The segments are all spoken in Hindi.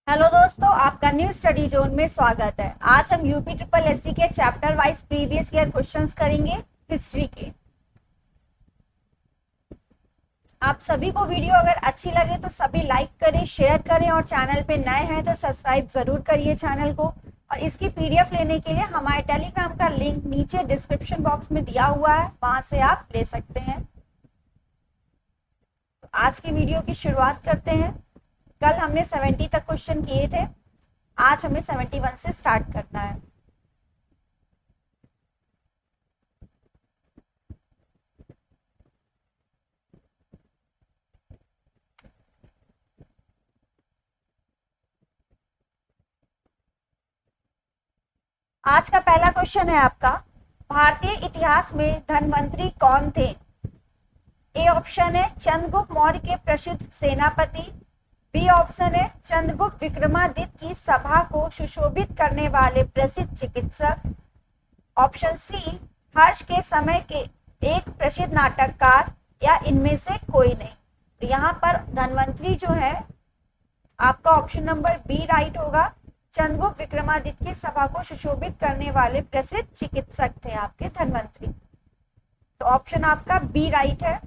हेलो दोस्तों, आपका न्यू स्टडी जोन में स्वागत है। आज हम यूपी ट्रिपल एससी के chapter wise previous year questions करेंगे हिस्ट्री के। आप सभी को वीडियो अगर अच्छी लगे तो सभी लाइक करें, शेयर करें और चैनल पे नए हैं तो सब्सक्राइब जरूर करिए चैनल को। और इसकी पीडीएफ लेने के लिए हमारे टेलीग्राम का लिंक नीचे डिस्क्रिप्शन बॉक्स में दिया हुआ है, वहां से आप ले सकते हैं। तो आज की वीडियो की शुरुआत करते हैं। कल हमने 70 तक क्वेश्चन किए थे, आज हमें 71 से स्टार्ट करना है। आज का पहला क्वेश्चन है आपका, भारतीय इतिहास में धनवंतरी कौन थे? ए ऑप्शन है चंद्रगुप्त मौर्य के प्रसिद्ध सेनापति, बी ऑप्शन है चंद्रगुप्त विक्रमादित्य की सभा को सुशोभित करने वाले प्रसिद्ध चिकित्सक, ऑप्शन सी हर्ष के समय के एक प्रसिद्ध नाटककार, या इनमें से कोई नहीं। तो यहाँ पर धनवंतरी जो है आपका ऑप्शन नंबर बी राइट होगा। चंद्रगुप्त विक्रमादित्य की सभा को सुशोभित करने वाले प्रसिद्ध चिकित्सक थे आपके धनवंतरी। तो ऑप्शन आपका बी राइट है।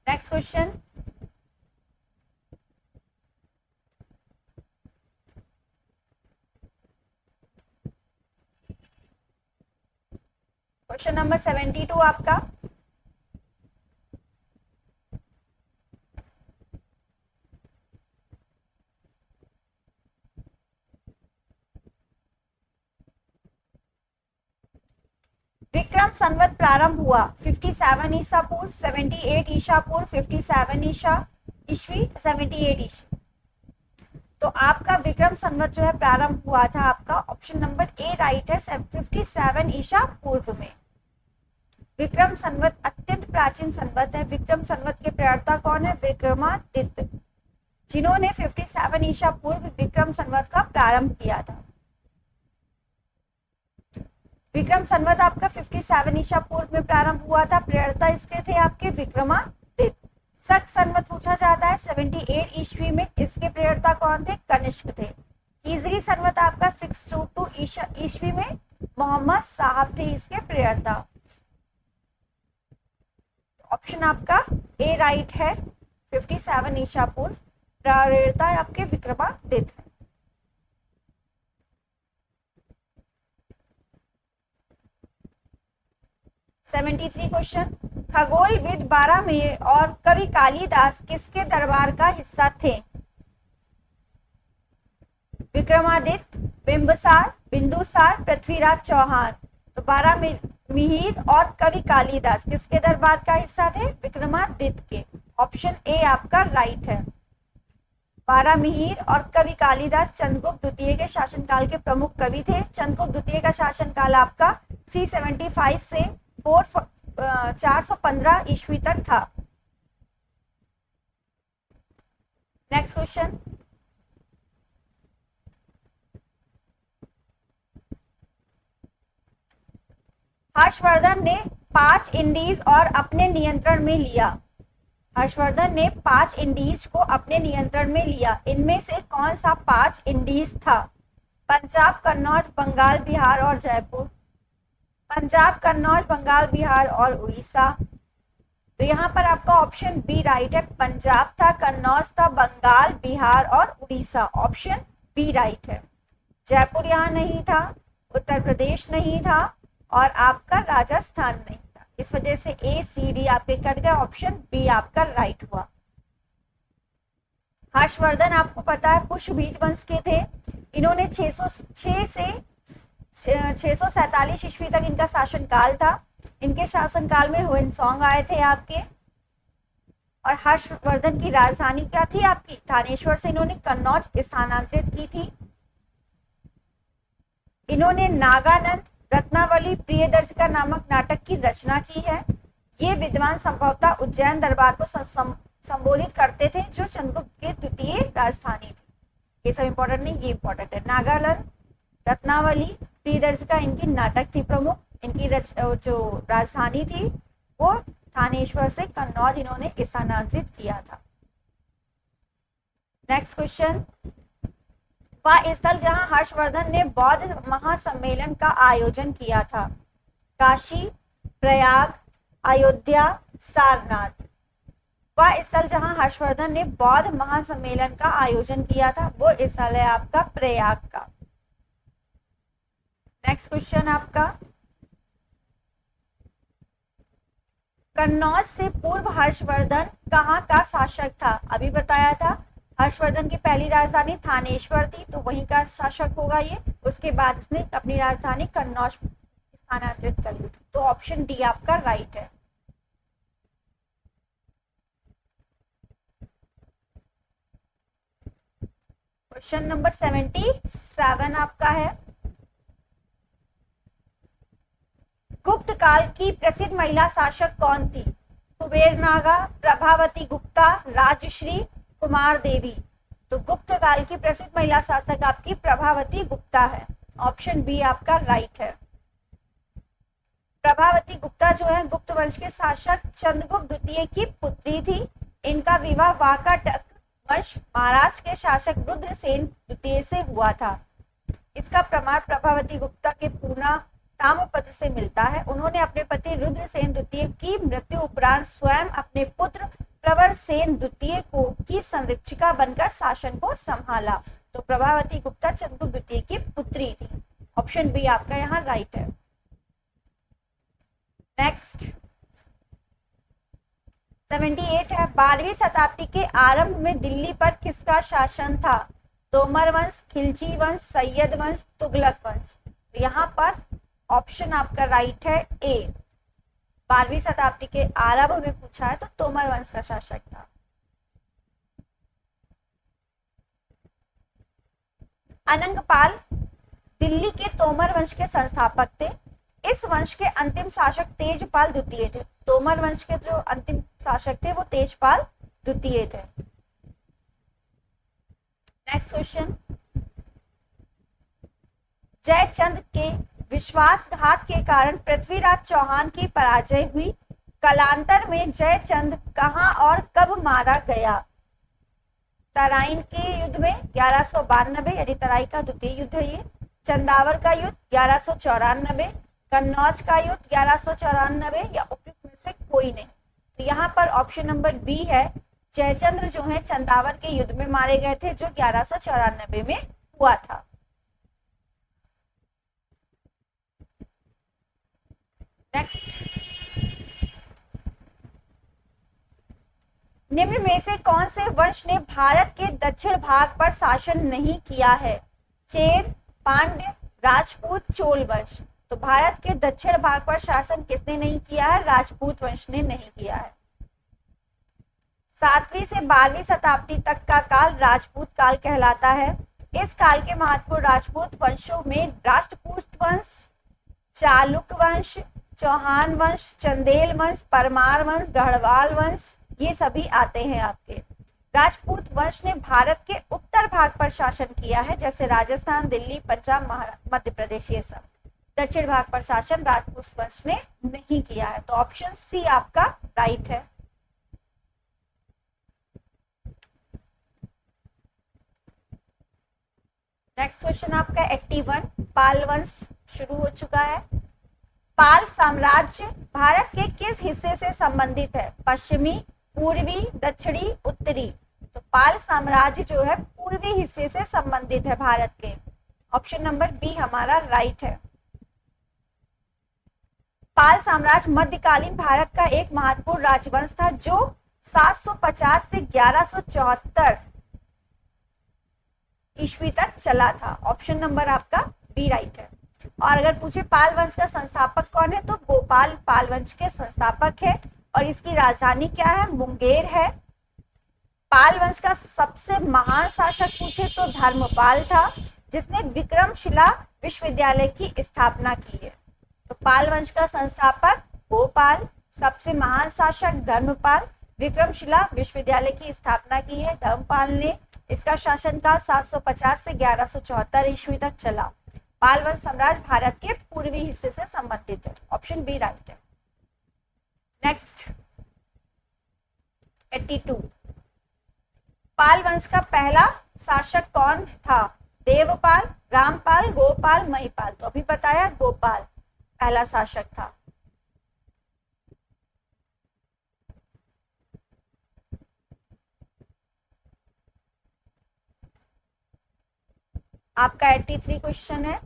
नेक्स्ट क्वेश्चन, क्वेश्चन नंबर 72 आपका। विक्रम संवत प्रारंभ हुआ 57 ईसा पूर्व, 78 ईसा पूर्व, 57 ईसा ईस्वी, 78 ईस्वी। तो आपका विक्रम संवत जो है प्रारंभ हुआ था, आपका ऑप्शन नंबर ए राइट है, 57 ईसा पूर्व में। विक्रम संवत अत्यंत प्राचीन संवत है। विक्रम संवत के प्रवर्ता कौन है? विक्रमादित्य, जिन्होंने 57 ईसा पूर्व विक्रम संवत का प्रारंभ किया था। विक्रम संवत आपका 57 ईसा पूर्व में प्रारंभ हुआ था। प्रेरणा इसके थे आपके विक्रमादित्य। शक संवत पूछा जाता है 78 ईस्वी में, इसके प्रेरणा कौन थे? कनिष्क थे। हिजरी संवत आपका 622 ईस्वी में मोहम्मद साहब थे इसके प्रेरणा। ऑप्शन आपका ए राइट है, 57 ईसा पूर्व प्रेरणा आपके विक्रमादित्य। 73 क्वेश्चन, खगोलविद बारामेय और कवि कालिदास किसके दरबार का हिस्सा थे? विक्रमादित्य, बिंबसार, बिंदुसार, पृथ्वीराज चौहान। तो बारामिहिर और कवि कालिदास किसके दरबार का हिस्सा थे? विक्रमादित्य के। ऑप्शन ए आपका राइट है। बारामिहिर और कवि कालिदास चंद्रगुप्त द्वितीय के शासनकाल के प्रमुख कवि थे। चंद्रगुप्त द्वितीय का शासनकाल आपका 375 से 415 ईस्वी तक था। नेक्स्ट क्वेश्चन, हर्षवर्धन ने 5 इंडीज और अपने नियंत्रण में लिया। हर्षवर्धन ने 5 इंडीज को अपने नियंत्रण में लिया। इनमें से कौन सा 5 इंडीज था? पंजाब, कन्नौज, बंगाल, बिहार और जयपुर। पंजाब, कन्नौज, बंगाल, बिहार और उड़ीसा। तो यहाँ पर आपका ऑप्शन बी राइट है। पंजाब था, कन्नौज था, बंगाल, बिहार और उड़ीसा। ऑप्शन बी राइट है। जयपुर यहाँ नहीं था, उत्तर प्रदेश नहीं था और आपका राजस्थान नहीं था। इस वजह से ए सी डी आपके कट गए। ऑप्शन बी आपका राइट हुआ। हर्षवर्धन आपको पता है पुष्पभीत वंश के थे। इन्होंने 606 से 647 ईस्वी तक इनका शासनकाल था। इनके शासनकाल में हुएनसोंग आए थे आपके। और हर्षवर्धन की राजधानी क्या थी आपकी? थानेश्वर से इन्होंने कन्नौज स्थानांतरित की थी। इन्होंने नागानंद, रत्नावली, प्रियदर्शिका नामक नाटक की रचना की है। ये विद्वान संभवतः उज्जैन दरबार को संबोधित करते थे, जो चंद्रगुप्त के द्वितीय राजधानी थी। ये सब इंपॉर्टेंट नहीं, ये इंपॉर्टेंट है। नागानंद, रत्नावली, प्रियदर्शिका इनकी नाटक थी प्रमुख। इनकी जो राजधानी थी वो थानेश्वर से कन्नौज इन्होंने स्थानांतरित किया था। नेक्स्ट क्वेश्चन, वह स्थल जहां हर्षवर्धन ने बौद्ध महासम्मेलन का आयोजन किया था? काशी, प्रयाग, अयोध्या, सारनाथ। वह स्थल जहां हर्षवर्धन ने बौद्ध महासम्मेलन का आयोजन किया था वो स्थल है आपका प्रयाग का। नेक्स्ट क्वेश्चन आपका, कन्नौज से पूर्व हर्षवर्धन कहाँ का शासक था? अभी बताया था हर्षवर्धन की पहली राजधानी थानेश्वर थी, तो वहीं का शासक होगा ये। उसके बाद इसने अपनी राजधानी कन्नौज स्थानांतरित कर ली, तो ऑप्शन डी आपका राइट है। क्वेश्चन नंबर 77 आपका है, गुप्त काल की प्रसिद्ध महिला शासक कौन थी? कुबेर नागा, प्रभावती गुप्ता, राजश्री, कुमार देवी। तो गुप्त काल की प्रसिद्ध महिला शासक आपकी प्रभावती गुप्ता है, ऑप्शन बी आपका राइट है। प्रभावती गुप्ता जो है गुप्त वंश के शासक चंद्रगुप्त द्वितीय की पुत्री थी। इनका विवाह वाकाटक वंश महाराष्ट्र के शासक रुद्रसेन द्वितीय से हुआ था। इसका प्रमाण प्रभावती गुप्ता के पूर्णा ताम्रपत्र से मिलता है। उन्होंने अपने पति रुद्रसेन द्वितीय की मृत्यु उपरांत स्वयं अपने पुत्र प्रवरसेन द्वितीय को की संरक्षिका बनकर शासन को संभाला। तो प्रभावती गुप्ता चंद्रगुप्त द्वितीय की पुत्री थी, ऑप्शन बी आपका यहाँ राइट है। नेक्स्ट 78 है, 12वीं शताब्दी के आरंभ में दिल्ली पर किसका शासन था? तोमर वंश, खिलजी वंश, सैयद वंश, तुगलक वंश। तो यहाँ पर ऑप्शन आपका राइट है ए, 12वीं शताब्दी के आरंभ में पूछा है तो तोमर वंश का शासक था। अनंगपाल दिल्ली के तोमर वंश के संस्थापक थे। इस वंश के अंतिम शासक तेजपाल द्वितीय थे। तोमर वंश के जो अंतिम शासक थे वो तेजपाल द्वितीय थे। नेक्स्ट क्वेश्चन, जयचंद के विश्वासघात के कारण पृथ्वीराज चौहान की पराजय हुई। कालांतर में जयचंद कहां और कब मारा गया? तराइन के युद्ध में 1192, यानी तराई का द्वितीय युद्ध है ये। चंदावर का युद्ध 1194, कन्नौज का युद्ध 1194, या उपयुक्त में से कोई नहीं। तो यहाँ पर ऑप्शन नंबर बी है, जयचंद्र जो है चंदावर के युद्ध में मारे गए थे जो 1194 में हुआ था। नेक्स्ट, निम्न में से कौन से वंश ने भारत के दक्षिण भाग पर शासन नहीं किया है? चेर, पांड्य, राजपूत, चोल वंश। तो भारत के दक्षिण भाग पर शासन किसने नहीं किया है? राजपूत वंश ने नहीं किया है। 7वीं से 12वीं शताब्दी तक का काल राजपूत काल कहलाता है। इस काल के महत्वपूर्ण राजपूत वंशों में राष्ट्रकूट वंश, चालुक्य वंश, चौहान वंश, चंदेल वंश, परमार वंश, गढ़वाल वंश, ये सभी आते हैं आपके। राजपूत वंश ने भारत के उत्तर भाग पर शासन किया है, जैसे राजस्थान, दिल्ली, पंजाब, मध्य प्रदेश, ये सब। दक्षिण भाग पर शासन राजपूत वंश ने नहीं किया है, तो ऑप्शन सी आपका राइट है। नेक्स्ट क्वेश्चन आपका 81, पाल वंश शुरू हो चुका है। पाल साम्राज्य भारत के किस हिस्से से संबंधित है? पश्चिमी, पूर्वी, दक्षिणी, उत्तरी। तो पाल साम्राज्य जो है पूर्वी हिस्से से संबंधित है भारत के, ऑप्शन नंबर बी हमारा राइट है। पाल साम्राज्य मध्यकालीन भारत का एक महत्वपूर्ण राजवंश था जो 750 से 1174 ईस्वी तक चला था, ऑप्शन नंबर आपका बी राइट है। और अगर पूछे पाल वंश का संस्थापक कौन है, तो गोपाल पाल वंश के संस्थापक है और इसकी राजधानी क्या है? मुंगेर है। पाल वंश का सबसे महान शासक पूछे तो धर्मपाल था, जिसने विक्रमशिला विश्वविद्यालय की स्थापना की है। तो पाल वंश का संस्थापक गोपाल, सबसे महान शासक धर्मपाल, विक्रमशिला विश्वविद्यालय की स्थापना की है धर्मपाल ने। इसका शासनकाल 750 से 1174 ईस्वी तक चला। पाल वंश साम्राज्य भारत के पूर्वी हिस्से से संबंधित है, ऑप्शन बी राइट है। नेक्स्ट 82, पाल वंश का पहला शासक कौन था? देवपाल, रामपाल, गोपाल, महिपाल। तो अभी बताया गोपाल पहला शासक था। आपका 83 क्वेश्चन है।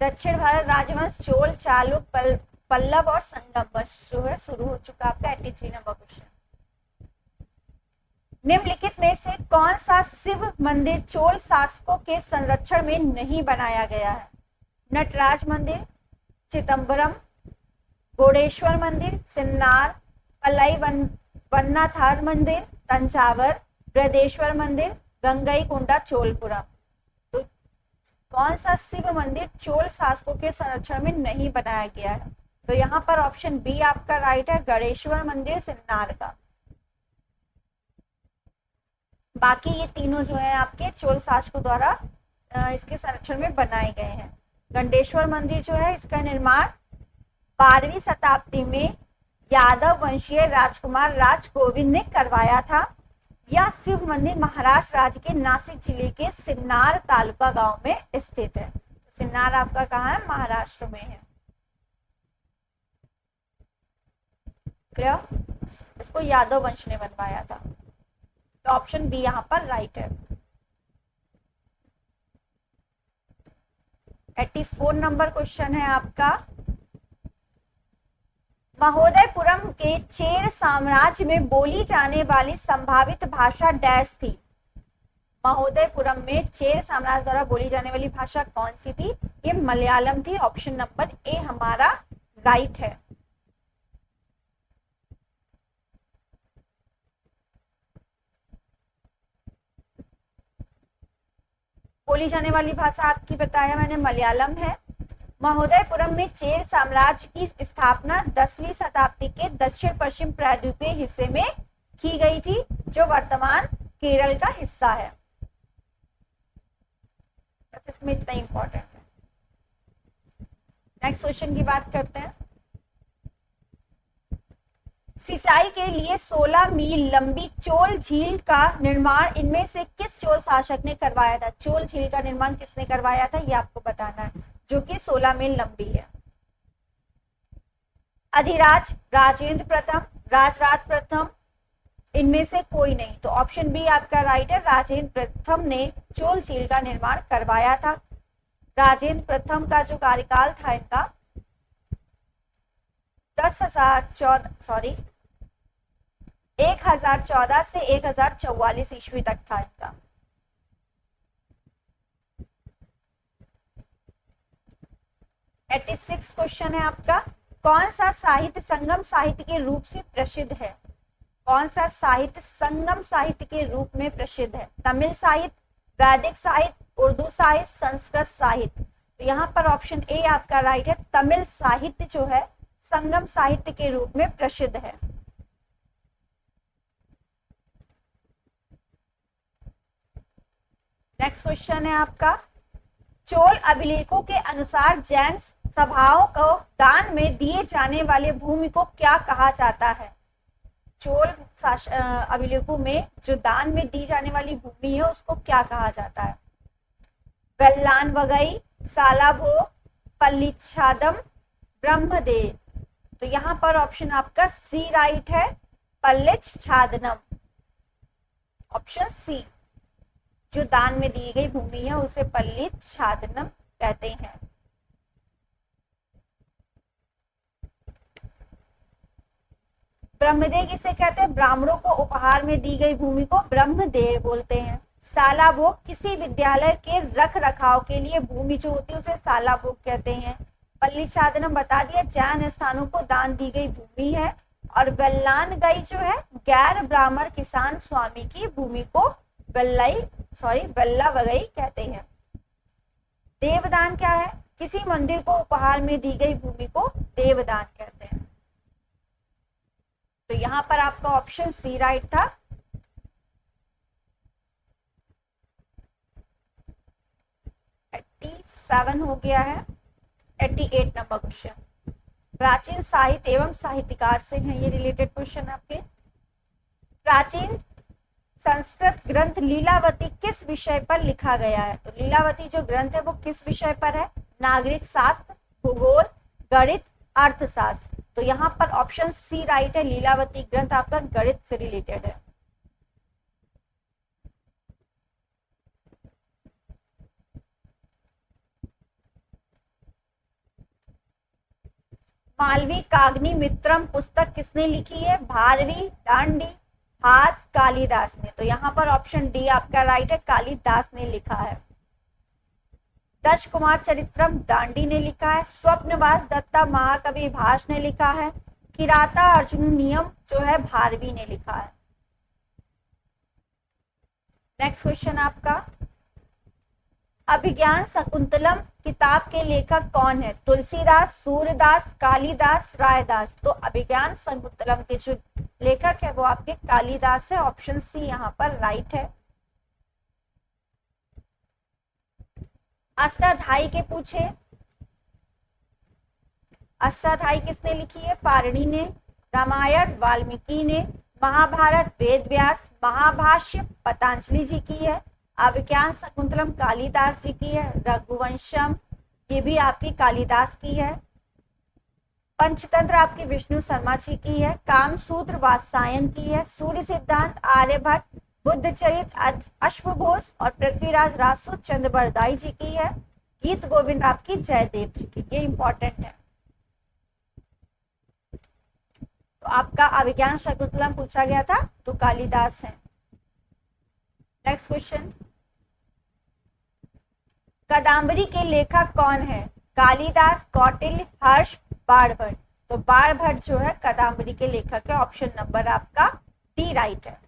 दक्षिण भारत राजवंश चोल, चालुक, पल्लव और संगम वंश जो है शुरू हो चुका। आपका 83 नंबर क्वेश्चन। निम्नलिखित में से कौन सा शिव मंदिर चोल शासकों के संरक्षण में नहीं बनाया गया है? नटराज मंदिर, चिदम्बरम, गोडेश्वर मंदिर, सिन्नार, पल्लई वन्नाथार मंदिर, तंजावर, बृहदेश्वर मंदिर, गंगईकोंडा चोलपुरम। तो कौन सा शिव मंदिर चोल शासकों के संरक्षण में नहीं बनाया गया है? तो यहाँ पर ऑप्शन बी आपका राइट है, गणेश्वर मंदिर सिन्नार का। बाकी ये तीनों जो है आपके चोल शासकों द्वारा इसके संरक्षण में बनाए गए हैं। गंडेश्वर मंदिर जो है इसका निर्माण 12वीं शताब्दी में यादव वंशीय राजकुमार राज गोविंद ने करवाया था। यह शिव मंदिर महाराष्ट्र राज्य के नासिक जिले के सिन्नार तालुका गांव में स्थित है। सिन्नार आपका कहाँ है? महाराष्ट्र में है। क्लियर? इसको यादव वंश ने बनवाया था। तो ऑप्शन बी यहाँ पर राइट है। 84 नंबर क्वेश्चन है आपका। महोदयपुरम के चेर साम्राज्य में बोली जाने वाली संभावित भाषा डैश थी? महोदयपुरम में चेर साम्राज्य द्वारा बोली जाने वाली भाषा कौन सी थी? ये मलयालम थी। ऑप्शन नंबर ए हमारा राइट है। बोली जाने वाली भाषा आपकी बताया मैंने मलयालम है। महोदयपुरम में चेर साम्राज्य की स्थापना 10वीं शताब्दी के दक्षिण पश्चिम प्रायद्वीपीय हिस्से में की गई थी, जो वर्तमान केरल का हिस्सा है। बस इसमें इतना इंपॉर्टेंट है। नेक्स्ट क्वेश्चन की बात करते हैं। सिंचाई के लिए 16 मील लंबी चोल झील का निर्माण इनमें से किस चोल शासक ने करवाया था? चोल झील का निर्माण किसने करवाया था ये आपको बताना है, जो कि 16 मील लंबी है। अधिराज, राजेंद्र प्रथम, राजराज प्रथम, इनमें से कोई नहीं। तो ऑप्शन बी आपका राइट है, राजेंद्र प्रथम ने चोल झील का निर्माण करवाया था। राजेंद्र प्रथम का जो कार्यकाल था इनका 1014 से 1044 ईस्वी तक था इनका। एटी 86 क्वेश्चन है आपका। कौन सा साहित्य संगम साहित्य के रूप से प्रसिद्ध है? कौन सा साहित्य संगम साहित्य के रूप में प्रसिद्ध है? तमिल साहित्य, वैदिक साहित्य, उर्दू साहित्य, संस्कृत साहित्य। तो यहाँ पर ऑप्शन ए आपका राइट है, तमिल साहित्य जो है संगम साहित्य के रूप में प्रसिद्ध है। नेक्स्ट क्वेश्चन है आपका। चोल अभिलेखों के अनुसार जैन सभाओं को दान में दिए जाने वाले भूमि को क्या कहा जाता है? चोल अभिलेखों में जो दान में दी जाने वाली भूमि है उसको क्या कहा जाता है? वेल्लान वगई, सालाभो, पल्लिच्छादम, ब्रह्मदेव। तो यहाँ पर ऑप्शन आपका सी राइट है, पल्लिच्छादनम। ऑप्शन सी, जो दान में दी गई भूमि है उसे पल्लिच्छादनम कहते हैं। ब्रह्मदेव किसे कहते हैं? ब्राह्मणों को उपहार में दी गई भूमि को ब्रह्मदेव बोलते हैं। सालाभोग किसी विद्यालय के रख रखाव के लिए भूमि जो होती है उसे सालाभोग कहते हैं। पल्लिच्छादनम बता दिया, जैन स्थानों को दान दी गई भूमि है। और वेल्लान गई जो है गैर ब्राह्मण किसान स्वामी की भूमि को वेल्ला वगई कहते हैं। देवदान क्या है? किसी मंदिर को उपहार में दी गई भूमि को देवदान कहते हैं। तो यहाँ पर आपका ऑप्शन सी राइट था। सेवन हो गया है। 88 नंबर क्वेश्चन। प्राचीन साहित्य एवं साहित्यकार से हैं ये रिलेटेड क्वेश्चन आपके। प्राचीन संस्कृत ग्रंथ लीलावती किस विषय पर लिखा गया है? तो लीलावती जो ग्रंथ है वो किस विषय पर है? नागरिक शास्त्र, भूगोल, गणित, अर्थशास्त्र। तो यहाँ पर ऑप्शन सी राइट है, लीलावती ग्रंथ आपका गणित से रिलेटेड है। मालवी काग्नि मित्रम पुस्तक किसने लिखी है? भारवी, दांडी, हास, कालिदास ने। तो यहाँ पर ऑप्शन डी आपका राइट है, कालिदास ने लिखा है। दश कुमार चरित्रम दांडी ने लिखा है। स्वप्नवास दत्ता महाकवि भास ने लिखा है। किराता अर्जुन नियम जो है भारवी ने लिखा है। नेक्स्ट क्वेश्चन आपका, अभिज्ञान शकुंतलम किताब के लेखक कौन है? तुलसीदास, सूरदास, कालिदास, रायदास। तो अभिज्ञान शकुंतलम के जो लेखक है वो आपके कालिदास है। ऑप्शन सी यहाँ पर राइट है। अष्टाध्यायी के पूछे, अष्टाध्यायी किसने लिखी है? पारणी ने। रामायण वाल्मीकि ने। महाभारत वेद व्यास। महाभाष्य पतंजलि जी की है। अभिज्ञान शकुंतलम कालिदास जी की है। रघुवंशम ये भी आपकी कालिदास की है। पंचतंत्र आपकी विष्णु शर्मा जी की है। कामसूत्र वात्सायन की है। सूर्य सिद्धांत आर्यभट्ट। बुद्ध चरित अश्वघोष और पृथ्वीराज रासो चंद्रबरदाई जी की है। गीत गोविंद आपकी जयदेव जी की। ये इंपॉर्टेंट है। तो आपका अभिज्ञान शकुंतलम पूछा गया था तो कालिदास है। नेक्स्ट क्वेश्चन, कादम्बरी के लेखक कौन है? कालिदास, कौटिल्य, हर्ष, बाणभट्ट। तो बाणभट्ट जो है कादम्बरी के लेखक है। ऑप्शन नंबर आपका डी राइट है।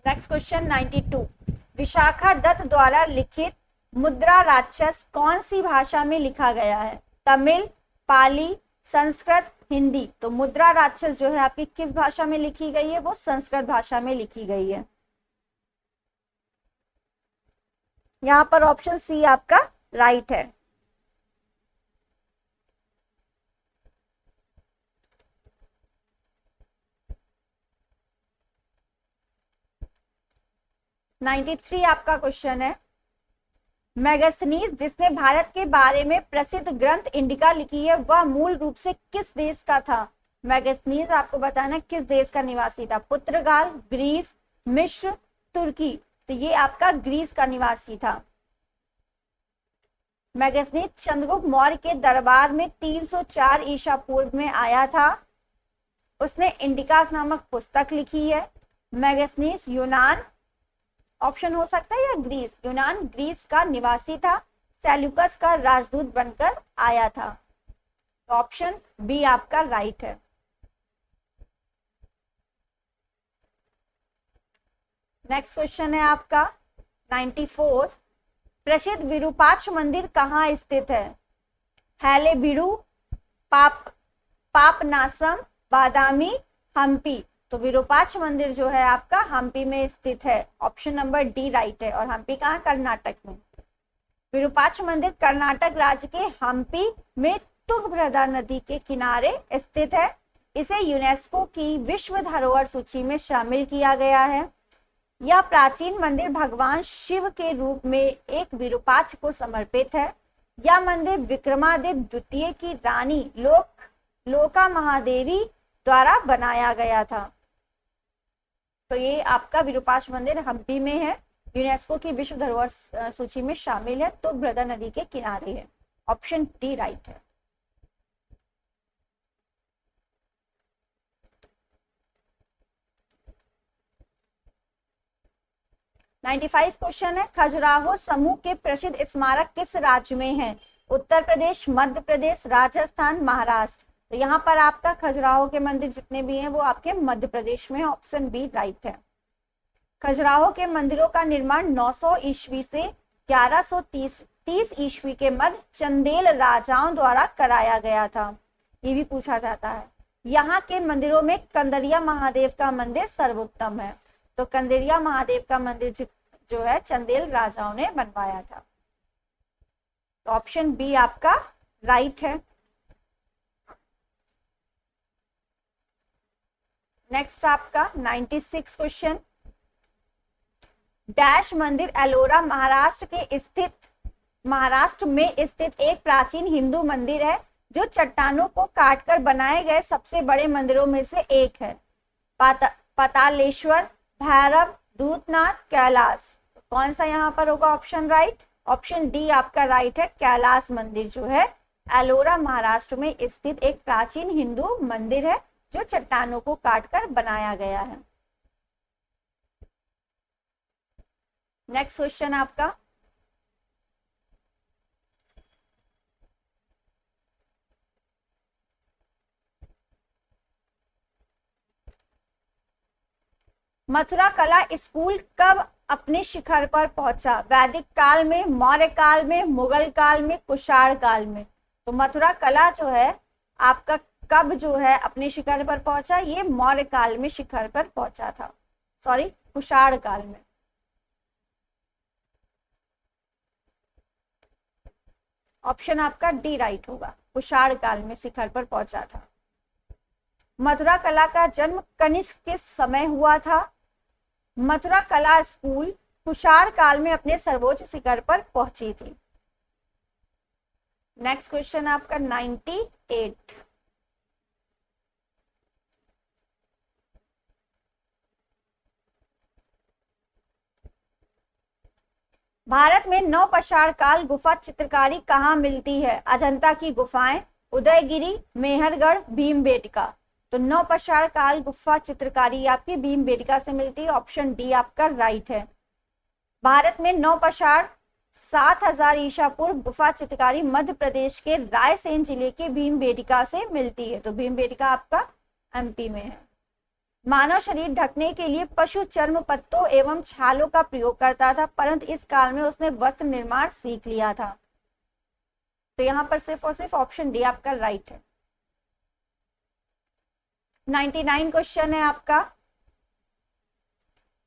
नेक्स्ट क्वेश्चन 92, विशाखा दत्त द्वारा लिखित मुद्रा राक्षस कौन सी भाषा में लिखा गया है? तमिल, पाली, संस्कृत, हिंदी। तो मुद्रा राक्षस जो है आपकी किस भाषा में लिखी गई है? वो संस्कृत भाषा में लिखी गई है। यहाँ पर ऑप्शन सी आपका राइट है। नाइन्टी थ्री आपका क्वेश्चन है, मैगस्थनीज जिसने भारत के बारे में प्रसिद्ध ग्रंथ इंडिका लिखी है वह मूल रूप से किस देश का था? मैगस्थनीज आपको बताना किस देश का निवासी था? पुर्तगाल, ग्रीस, मिस्र, तुर्की। तो ये आपका ग्रीस का निवासी था। मैगस्थनीज चंद्रगुप्त मौर्य के दरबार में 304 ईसा पूर्व में आया था। उसने इंडिका नामक पुस्तक लिखी है। मैगस्थनीज यूनान ऑप्शन हो सकता है या ग्रीस, यूनान ग्रीस का निवासी था। सेल्यूकस का राजदूत बनकर आया था। तो ऑप्शन बी आपका राइट है। नेक्स्ट क्वेश्चन है आपका 94, प्रसिद्ध विरूपाक्ष मंदिर कहाँ स्थित है? हैलेबीडु, पापनासम, बादामी, हम्पी। तो विरूपाक्ष मंदिर जो है आपका हम्पी में स्थित है। ऑप्शन नंबर डी राइट है। और हम्पी कहाँ? कर्नाटक में। विरूपाक्ष मंदिर कर्नाटक राज्य के हम्पी में तुंगभद्रा नदी के किनारे स्थित है। इसे यूनेस्को की विश्व धरोहर सूची में शामिल किया गया है। यह प्राचीन मंदिर भगवान शिव के रूप में एक विरूपाक्ष को समर्पित है। यह मंदिर विक्रमादित्य द्वितीय की रानी लोका महादेवी द्वारा बनाया गया था। तो ये आपका विरूपाक्ष मंदिर हम्पी में है, यूनेस्को की विश्व धरोहर सूची में शामिल है, तुंगभद्रा नदी के किनारे है। ऑप्शन डी राइट है। नाइन्टी फाइव क्वेश्चन है, खजुराहो समूह के प्रसिद्ध स्मारक किस राज्य में है? उत्तर प्रदेश, मध्य प्रदेश, राजस्थान, महाराष्ट्र। तो यहाँ पर आपका खजुराहो के मंदिर जितने भी हैं वो आपके मध्य प्रदेश में। ऑप्शन बी राइट है। खजुराहो के मंदिरों का निर्माण 900 ईस्वी से 1130 ईस्वी के मध्य चंदेल राजाओं द्वारा कराया गया था। ये भी पूछा जाता है। यहाँ के मंदिरों में कंदरिया महादेव का मंदिर सर्वोत्तम है। तो कंदरिया महादेव का मंदिर जो है चंदेल राजाओं ने बनवाया था। तो ऑप्शन बी आपका राइट है। नेक्स्ट आपका 96 क्वेश्चन, डैश मंदिर एलोरा महाराष्ट्र में स्थित एक प्राचीन हिंदू मंदिर है जो चट्टानों को काटकर बनाए गए सबसे बड़े मंदिरों में से एक है। पातालेश्वर, भैरव, दूतनाथ, कैलाश। कौन सा यहाँ पर होगा ऑप्शन राइट? ऑप्शन डी आपका राइट है। कैलाश मंदिर जो है एलोरा महाराष्ट्र में स्थित एक प्राचीन हिंदू मंदिर है जो चट्टानों को काटकर बनाया गया है। नेक्स्ट क्वेश्चन आपका, मथुरा कला स्कूल कब अपने शिखर पर पहुंचा? वैदिक काल में, मौर्य काल में, मुगल काल में, कुषाण काल में? तो मथुरा कला जो है आपका कब जो है अपने शिखर पर पहुंचा? ये मौर्य काल में शिखर पर पहुंचा था, सॉरी कुषाण काल में। ऑप्शन आपका डी राइट होगा, कुषाण काल में शिखर पर पहुंचा था। मथुरा कला का जन्म कनिष्क किस समय हुआ था? मथुरा कला स्कूल कुषाण काल में अपने सर्वोच्च शिखर पर पहुंची थी। नेक्स्ट क्वेश्चन आपका 98, भारत में नवपाषाण काल गुफा चित्रकारी कहाँ मिलती है? अजंता की गुफाएं, उदयगिरी, मेहरगढ़, भीमबेटका। तो नवपाषाण काल गुफा चित्रकारी आपकी भीमबेटका से मिलती है। ऑप्शन डी आपका राइट है। भारत में नवपाषाण 7000 ईसा पूर्व गुफा चित्रकारी मध्य प्रदेश के रायसेन जिले के भीमबेटका से मिलती है। तो भीमबेटका आपका एमपी में है। मानव शरीर ढकने के लिए पशु चर्म पत्तों एवं छालों का प्रयोग करता था, परंतु इस काल में उसने वस्त्र निर्माण सीख लिया था। तो यहां पर सिर्फ और सिर्फ ऑप्शन डी आपका राइट है। 99 क्वेश्चन है आपका,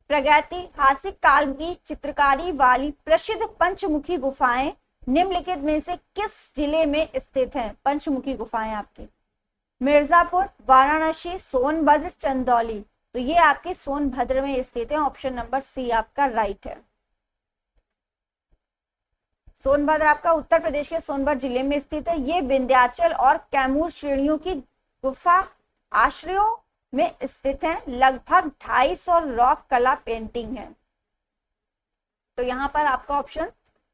प्रागैतिहासिक काल की चित्रकारी वाली प्रसिद्ध पंचमुखी गुफाएं निम्नलिखित में से किस जिले में स्थित हैं? पंचमुखी गुफाएं आपकी मिर्जापुर, वाराणसी, सोनभद्र, चंदौली। तो ये आपके सोनभद्र में स्थित है। ऑप्शन नंबर सी आपका राइट है। सोनभद्र आपका उत्तर प्रदेश के सोनभद्र जिले में स्थित है। ये विंध्याचल और कैमूर श्रेणियों की गुफा आश्रयों में स्थित है। लगभग 250 रॉक कला पेंटिंग है। तो यहां पर आपका ऑप्शन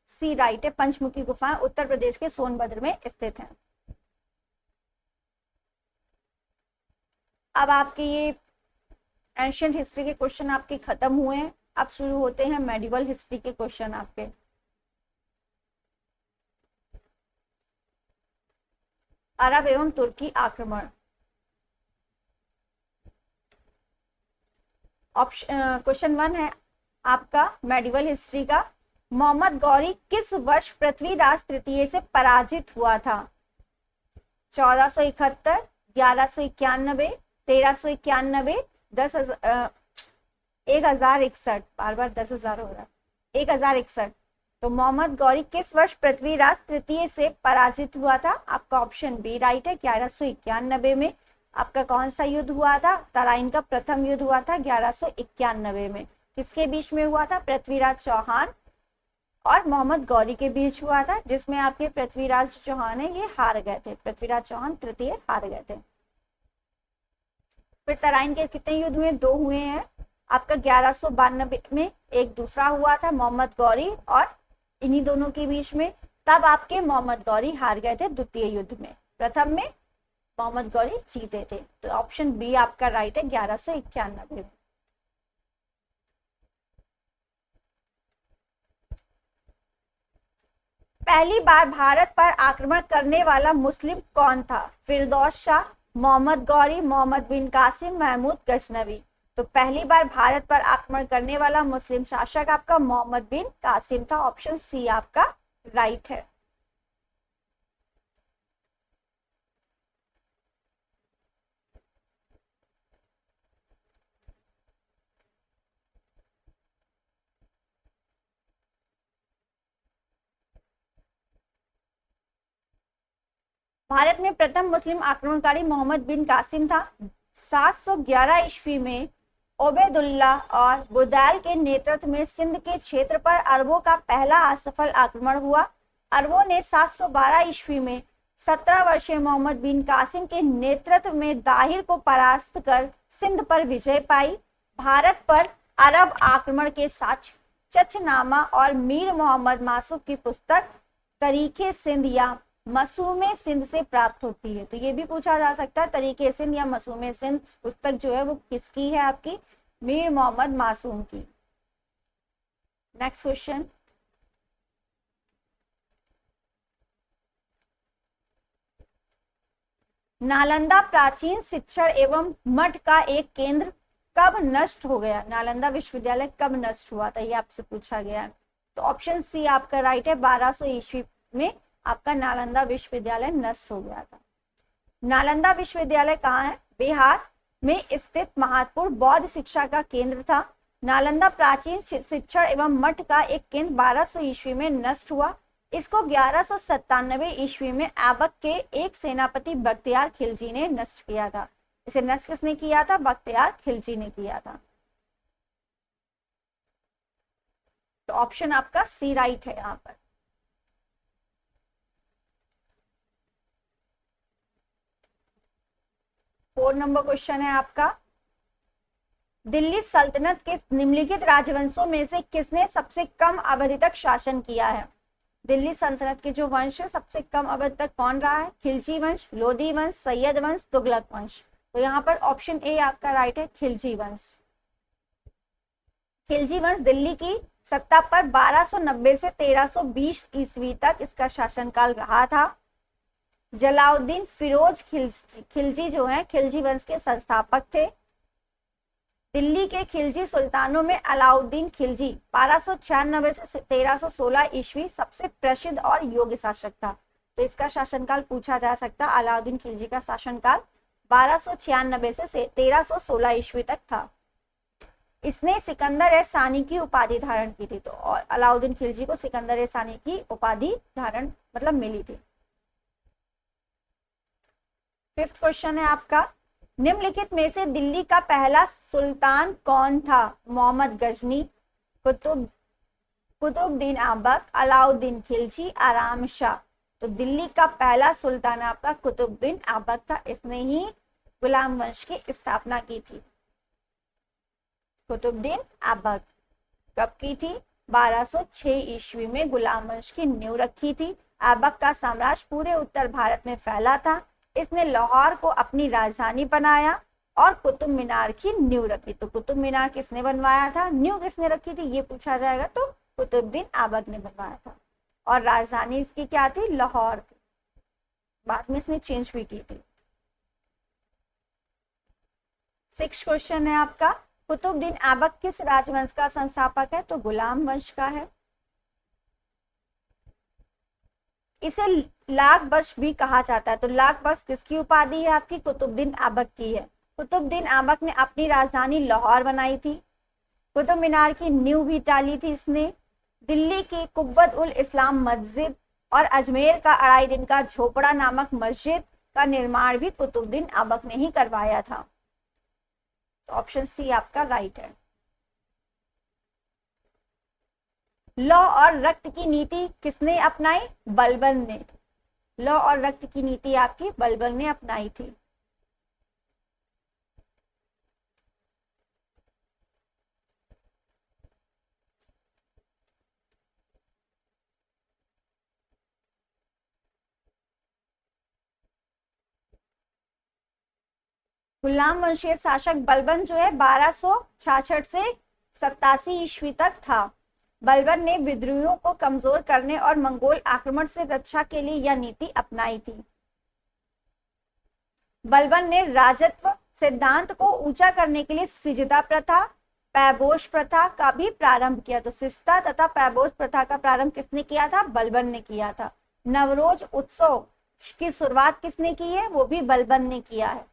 सी राइट है। पंचमुखी गुफाएं उत्तर प्रदेश के सोनभद्र में स्थित हैं। अब आपके ये एंशिएंट हिस्ट्री के क्वेश्चन आपके खत्म हुए हैं। अब शुरू होते हैं मेडिवल हिस्ट्री के क्वेश्चन आपके। अरब एवं तुर्की आक्रमण। ऑप्शन क्वेश्चन 1 है आपका मेडिवल हिस्ट्री का, मोहम्मद गौरी किस वर्ष पृथ्वीराज तृतीय से पराजित हुआ था? 1471, 1191, 1391, 1061, बार बार 10,000 हो रहा है, 1061। तो मोहम्मद गौरी किस वर्ष पृथ्वीराज तृतीय से पराजित हुआ था? आपका ऑप्शन बी राइट है। 1191 में आपका कौन सा युद्ध हुआ था? तराइन का प्रथम युद्ध हुआ था 1191 में। किसके बीच में हुआ था? पृथ्वीराज चौहान और मोहम्मद गौरी के बीच हुआ था, जिसमें आपके पृथ्वीराज चौहान है ये हार गए थे। पृथ्वीराज चौहान तृतीय हार गए थे। फिर तराइन के कितने युद्ध हुए? 2 हुए हैं। आपका 1192 में एक दूसरा हुआ था मोहम्मद गौरी और इन्हीं दोनों के बीच में। तब आपके मोहम्मद गौरी हार गए थे द्वितीय युद्ध में। प्रथम में मोहम्मद गौरी जीते थे। तो ऑप्शन बी आपका राइट है, 1191 में। पहली बार भारत पर आक्रमण करने वाला मुस्लिम कौन था? फिरदौस शाह, मोहम्मद गौरी, मोहम्मद बिन कासिम, महमूद गजनवी। तो पहली बार भारत पर आक्रमण करने वाला मुस्लिम शासक आपका मोहम्मद बिन कासिम था। ऑप्शन सी आपका राइट है। भारत में प्रथम मुस्लिम आक्रमणकारी मोहम्मद बिन कासिम था। 711 ईस्वी में ओबेदुल्ला और बुदैल के नेतृत्व में सिंध के क्षेत्र पर अरबों का पहला असफल आक्रमण हुआ। अरबों ने 712 ईस्वी में 17 वर्षीय मोहम्मद बिन कासिम के नेतृत्व में दाहिर को परास्त कर सिंध पर विजय पाई। भारत पर अरब आक्रमण के साक्ष्य चचनामा और मीर मोहम्मद मासूक की पुस्तक तरीखे सिंध या मसूमे सिंध से प्राप्त होती है। तो ये भी पूछा जा सकता है, तरीके सिंध या मसूमे सिंध पुस्तक जो है वो किसकी है? आपकी मीर मोहम्मद मासूम की। नेक्स्ट क्वेश्चन, नालंदा प्राचीन शिक्षण एवं मठ का एक केंद्र कब नष्ट हो गया? नालंदा विश्वविद्यालय कब नष्ट हुआ था? ये आपसे पूछा गया है। तो ऑप्शन सी आपका राइट है, 1200 ईस्वी में आपका नालंदा विश्वविद्यालय नष्ट हो गया था। नालंदा विश्वविद्यालय कहाँ है? बिहार में स्थित महत्वपूर्ण बौद्ध शिक्षा का केंद्र था। नालंदा प्राचीन शिक्षण एवं मठ का एक केंद्र 1200 ईस्वी में नष्ट हुआ। इसको 1197 ईस्वी में ऐबक के एक सेनापति बख्तियार खिलजी ने नष्ट किया था। इसे नष्ट किसने किया था? बख्तियार खिलजी ने किया था। तो ऑप्शन आपका सी राइट है यहाँ पर। फोर नंबर क्वेश्चन है आपका, दिल्ली सल्तनत के निम्नलिखित राजवंशों में से किसने सबसे कम अवधि तक शासन किया है? दिल्ली सल्तनत के जो वंश है सबसे कम अवधि तक कौन रहा है? खिलजी वंश, लोधी वंश, सैयद वंश, तुगलक वंश। तो यहाँ पर ऑप्शन ए आपका राइट है, खिलजी वंश। खिलजी वंश दिल्ली की सत्ता पर 1290 से 1320 ईस्वी तक इसका शासनकाल रहा था। जलाउद्दीन फिरोज खिलजी जो है खिलजी वंश के संस्थापक थे। दिल्ली के खिलजी सुल्तानों में अलाउद्दीन खिलजी 1296 से 1316 ईस्वी सबसे प्रसिद्ध और योग्य शासक था। तो इसका शासनकाल पूछा जा सकता है। अलाउद्दीन खिलजी का शासनकाल 1296 से 1316 ईस्वी तक था। इसने सिकंदर ए सानी की उपाधि धारण की थी। तो और अलाउद्दीन खिलजी को सिकंदर ए सानी की उपाधि धारण मतलब मिली थी। फिफ्थ क्वेश्चन है आपका, निम्नलिखित में से दिल्ली का पहला सुल्तान कौन था? मोहम्मद गजनी, कुतुबुद्दीन ऐबक, अलाउद्दीन खिलजी, आराम शाह। तो दिल्ली का पहला सुल्तान आपका कुतुबुद्दीन ऐबक था। इसने ही गुलाम वंश की स्थापना की थी। कुतुबुद्दीन ऐबक कब की थी? 1206 ईस्वी में गुलाम वंश की नींव रखी थी। ऐबक का साम्राज्य पूरे उत्तर भारत में फैला था। इसने लाहौर को अपनी राजधानी बनाया और कुतुब मीनार की नींव रखी। तो कुतुब मीनार किसने बनवाया था? नींव किसने रखी थी ये पूछा जाएगा। तो कुतुबुद्दीन ऐबक ने बनवाया था। और राजधानी इसकी क्या थी? लाहौर थी। बाद में इसने चेंज भी की थी। सिक्स्थ क्वेश्चन है आपका, कुतुबुद्दीन ऐबक किस राजवंश का संस्थापक है? तो गुलाम वंश का है। इसे लाख वर्ष भी कहा जाता है। तो लाख वर्ष किसकी उपाधि है? आपकी कुतुबुद्दीन ऐबक की है। कुतुबुद्दीन ऐबक ने अपनी राजधानी लाहौर बनाई थी। कुतुब मीनार की नींव भी डाली थी इसने। दिल्ली की कुव्वत उल इस्लाम मस्जिद और अजमेर का अढ़ाई दिन का झोपड़ा नामक मस्जिद का निर्माण भी कुतुबुद्दीन ऐबक ने ही करवाया था। तो ऑप्शन सी आपका राइट है। लौ और रक्त की नीति किसने अपनाई? बलबन ने। लौ और रक्त की नीति आपकी बलबन ने अपनाई थी। गुलाम वंशीय शासक बलबन जो है 1266 से 87 ईस्वी तक था। बलबन ने विद्रोहियों को कमजोर करने और मंगोल आक्रमण से रक्षा के लिए यह नीति अपनाई थी। बलबन ने राजत्व सिद्धांत को ऊंचा करने के लिए सिजदा प्रथा, पैबोश प्रथा का भी प्रारंभ किया। तो सिजदा तथा पैबोश प्रथा का प्रारंभ किसने किया था? बलबन ने किया था। नवरोज उत्सव की शुरुआत किसने की है? वो भी बलबन ने किया है।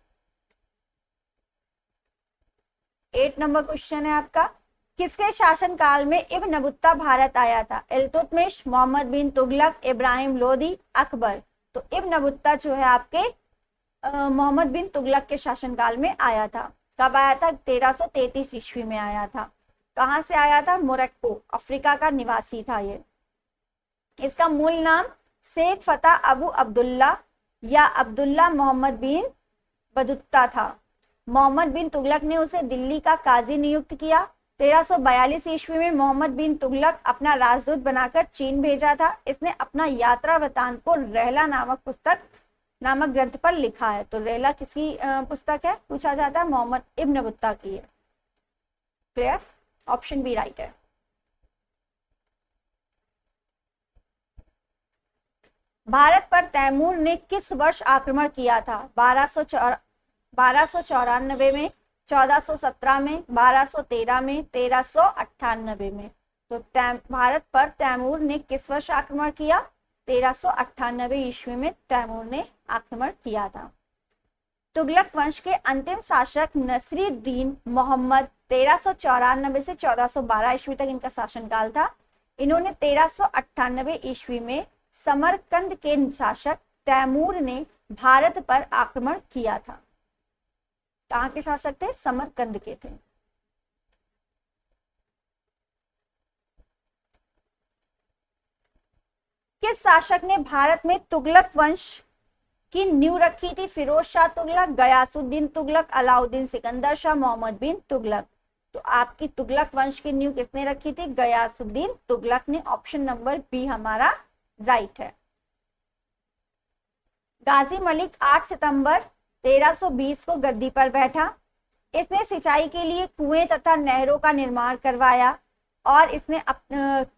8 नंबर क्वेश्चन है आपका, किसके शासनकाल में इब्न बतूता भारत आया था? इल्तुतमिश, मोहम्मद बिन तुगलक, इब्राहिम लोदी, अकबर। तो इब्न बत्ता जो है आपके मोहम्मद बिन तुगलक के शासनकाल में आया था। कब आया था? 1333 ईस्वी में आया था। कहां से आया था? मोरक्को, अफ्रीका का निवासी था ये। इसका मूल नाम शेख फतेह अबू अब्दुल्ला या अब्दुल्ला मोहम्मद बिन बदुत्ता था। मोहम्मद बिन तुगलक ने उसे दिल्ली का काजी नियुक्त किया। 1342 ईस्वी में मोहम्मद बिन तुगलक अपना राजदूत बनाकर चीन भेजा था। इसने अपना यात्रा वृतांत को रहला नामक ग्रंथ पर लिखा है। तो रहला किसकी पुस्तक है पूछा जाता है? मोहम्मद इब्न बत्ता की है। क्लियर? ऑप्शन बी राइट है। भारत पर तैमूर ने किस वर्ष आक्रमण किया था? 1294 में, 1417 में, 1213 में, 1398 में। तो भारत पर तैमूर ने किस वर्ष आक्रमण किया? 1398 ईस्वी में तैमूर ने आक्रमण किया था। तुगलक वंश के अंतिम शासक नसीरुद्दीन मोहम्मद 1394 से 1412 ईस्वी तक इनका शासनकाल था। इन्होंने 1398 ईस्वी में समरकंद के शासक तैमूर ने भारत पर आक्रमण किया था। कहां के शासक थे? समरकंद के थे। किस शासक ने भारत में तुगलक वंश की नींव रखी थी? फिरोज शाह तुगलक, गयासुद्दीन तुगलक, अलाउद्दीन सिकंदर शाह, मोहम्मद बिन तुगलक। तो आपकी तुगलक वंश की नींव किसने रखी थी? गयासुद्दीन तुगलक ने। ऑप्शन नंबर बी हमारा राइट है। गाजी मलिक 8 सितंबर 1320 को गद्दी पर बैठा। इसने सिंचाई के लिए कुएं तथा नहरों का निर्माण करवाया और इसने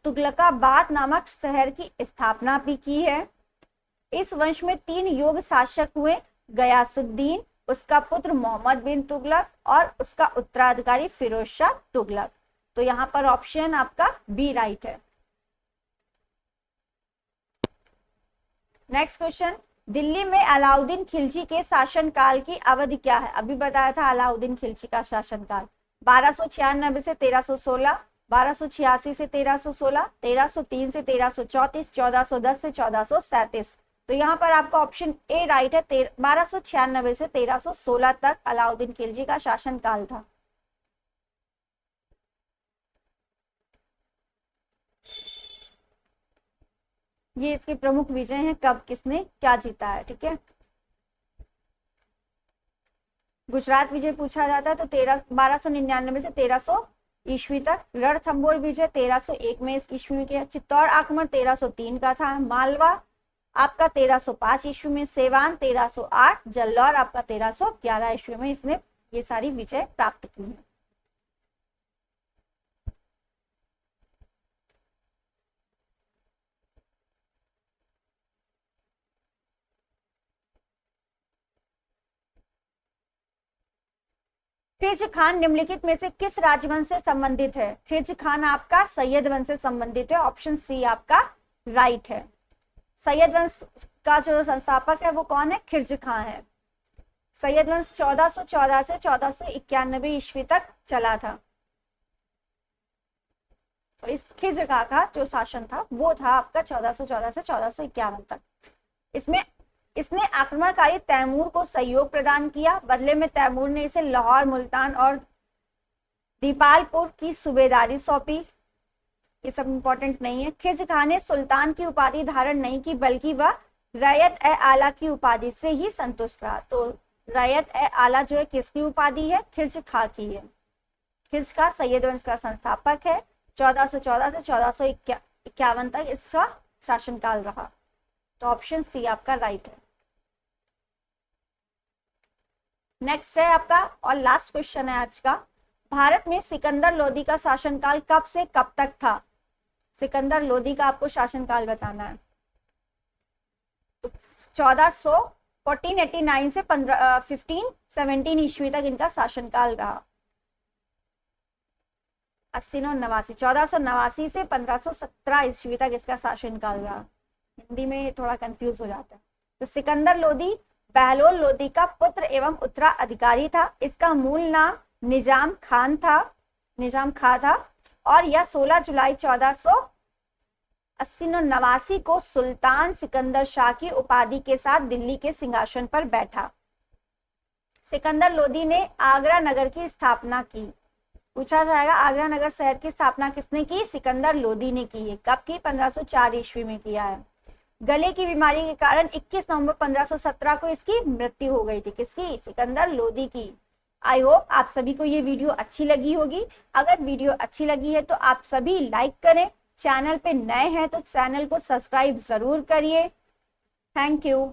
तुगलकाबाद नामक शहर की स्थापना भी की है। इस वंश में 3 योग शासक हुए, गयासुद्दीन, उसका पुत्र मोहम्मद बिन तुगलक और उसका उत्तराधिकारी फिरोज शाह तुगलक। तो यहां पर ऑप्शन आपका बी राइट है। नेक्स्ट क्वेश्चन, दिल्ली में अलाउद्दीन खिलजी के शासनकाल की अवधि क्या है? अभी बताया था अलाउद्दीन खिलजी का शासनकाल 1296 से 1316, 1286 से 1316, 1303 से 1334, 1410 से 1437। तो यहाँ पर आपका ऑप्शन ए राइट है। 1296 से 1316 तक अलाउद्दीन खिलजी का शासनकाल था। ये इसके प्रमुख विजय हैं, कब किसने क्या जीता है। ठीक है, गुजरात विजय पूछा जाता है तो 1299 से 1300 ईस्वी तक। रणथंबोर विजय 1301 में ईस्वी में किया। चित्तौड़ आक्रमण 1303 का था। मालवा आपका 1305 ईस्वी में। सेवान 1308, जल्लौर आपका 1311 ईस्वी में इसने ये सारी विजय प्राप्त की है। खिर्ज खान निम्नलिखित में से किस राजवंश से संबंधित है? खिर्ज खान आपका सैयद वंश से संबंधित है। ऑप्शन सी आपका राइट है। सैयद वंश का जो संस्थापक है वो कौन है? खिर्ज खान है। सैयद वंश 1414 से 1491 ईस्वी तक चला था। तो इस खिर्ज खान का जो शासन था वो था आपका 1414 से 1451 तक। इसने आक्रमणकारी तैमूर को सहयोग प्रदान किया। बदले में तैमूर ने इसे लाहौर, मुल्तान और दीपालपुर की सूबेदारी सौंपी। ये सब इंपॉर्टेंट नहीं है। खिर्ज खान ने सुल्तान की उपाधि धारण नहीं की, बल्कि वह रैयत-ए-आला की उपाधि से ही संतुष्ट रहा। तो रैयत-ए-आला जो है किसकी उपाधि है? खिर्ज खान की है। खिर्ज खान सैयद वंश का संस्थापक है। 1414 से 1451 तक इसका शासनकाल रहा। तो ऑप्शन सी आपका राइट है। नेक्स्ट है आपका और लास्ट क्वेश्चन है आज का, भारत में सिकंदर लोदी का शासनकाल कब से कब तक था? सिकंदर लोदी का आपको शासनकाल बताना है। तो 1489 से 1517 ईस्वी तक इनका शासनकाल रहा। 89 1489 से 1517 ईस्वी तक इसका शासनकाल रहा। हिंदी में थोड़ा कंफ्यूज हो जाता है। तो सिकंदर लोदी बहलोल लोदी का पुत्र एवं उत्तराधिकारी था। इसका मूल नाम निजाम खान था और यह 16 जुलाई 1889 को सुल्तान सिकंदर शाह की उपाधि के साथ दिल्ली के सिंहासन पर बैठा। सिकंदर लोदी ने आगरा नगर की स्थापना की। पूछा जाएगा आगरा नगर शहर की स्थापना किसने की? सिकंदर लोदी ने की है। कब की? 1504 ईस्वी में किया है। गले की बीमारी के कारण 21 नवंबर 1517 को इसकी मृत्यु हो गई थी। किसकी? सिकंदर लोदी की। आई होप आप सभी को ये वीडियो अच्छी लगी होगी। अगर वीडियो अच्छी लगी है तो आप सभी लाइक करें, चैनल पे नए हैं तो चैनल को सब्सक्राइब जरूर करिए। Thank you.